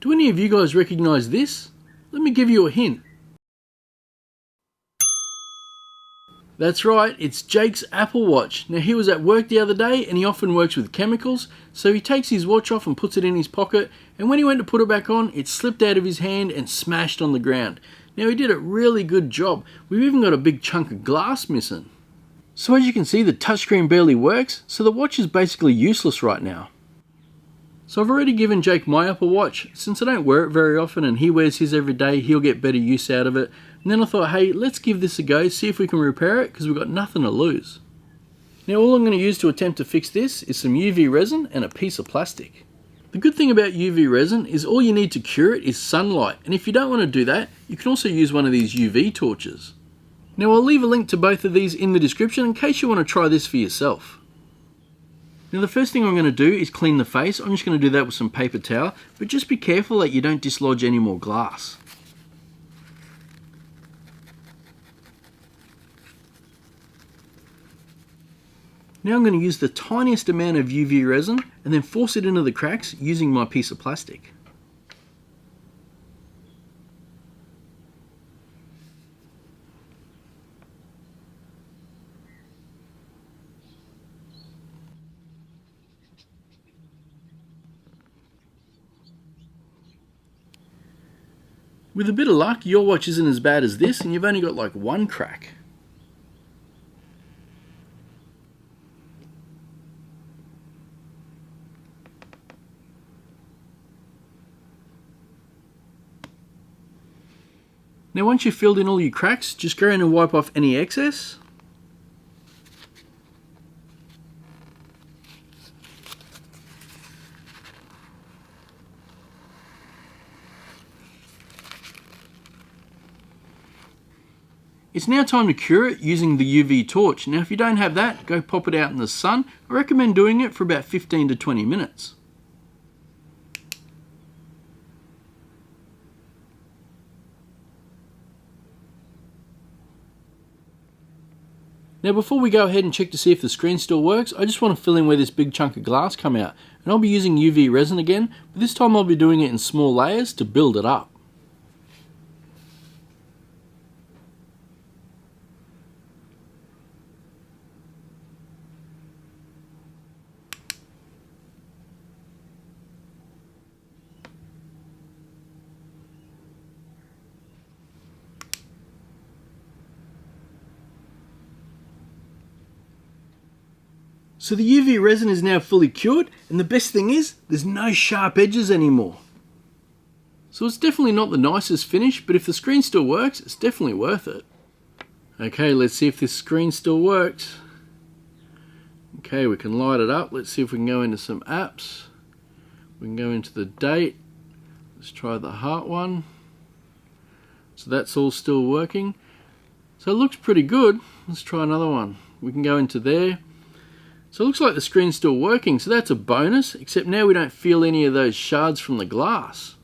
Do any of you guys recognise this? Let me give you a hint. That's right, it's Jake's Apple Watch. Now he was at work the other day and he often works with chemicals, so he takes his watch off and puts it in his pocket, and when he went to put it back on, it slipped out of his hand and smashed on the ground. Now he did a really good job. We've even got a big chunk of glass missing. So as you can see, the touchscreen barely works, so the watch is basically useless right now. So I've already given Jake my Apple Watch. Since I don't wear it very often and he wears his every day, he'll get better use out of it. And then I thought, hey, let's give this a go, see if we can repair it, because we've got nothing to lose. Now all I'm going to use to attempt to fix this is some UV resin and a piece of plastic. The good thing about UV resin is all you need to cure it is sunlight, and if you don't want to do that, you can also use one of these UV torches. Now I'll leave a link to both of these in the description in case you want to try this for yourself. Now the first thing I'm going to do is clean the face. I'm just going to do that with some paper towel, but just be careful that you don't dislodge any more glass. Now I'm going to use the tiniest amount of UV resin and then force it into the cracks using my piece of plastic. With a bit of luck, your watch isn't as bad as this and you've only got like one crack. Now once you've filled in all your cracks, just go in and wipe off any excess. It's now time to cure it using the UV torch. Now if you don't have that, go pop it out in the sun. I recommend doing it for about 15 to 20 minutes. Now before we go ahead and check to see if the screen still works, I just want to fill in where this big chunk of glass come out. And I'll be using UV resin again, but this time I'll be doing it in small layers to build it up. So the UV resin is now fully cured, and the best thing is, there's no sharp edges anymore. So it's definitely not the nicest finish, but if the screen still works, it's definitely worth it. Okay, let's see if this screen still works. Okay, we can light it up. Let's see if we can go into some apps. We can go into the date. Let's try the heart one. So that's all still working. So it looks pretty good. Let's try another one. We can go into there. So it looks like the screen's still working, so that's a bonus, except now we don't feel any of those shards from the glass.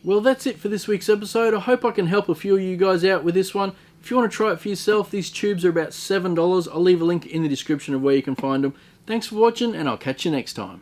Well, that's it for this week's episode. I hope I can help a few of you guys out with this one. If you want to try it for yourself, these tubes are about $7. I'll leave a link in the description of where you can find them. Thanks for watching, and I'll catch you next time.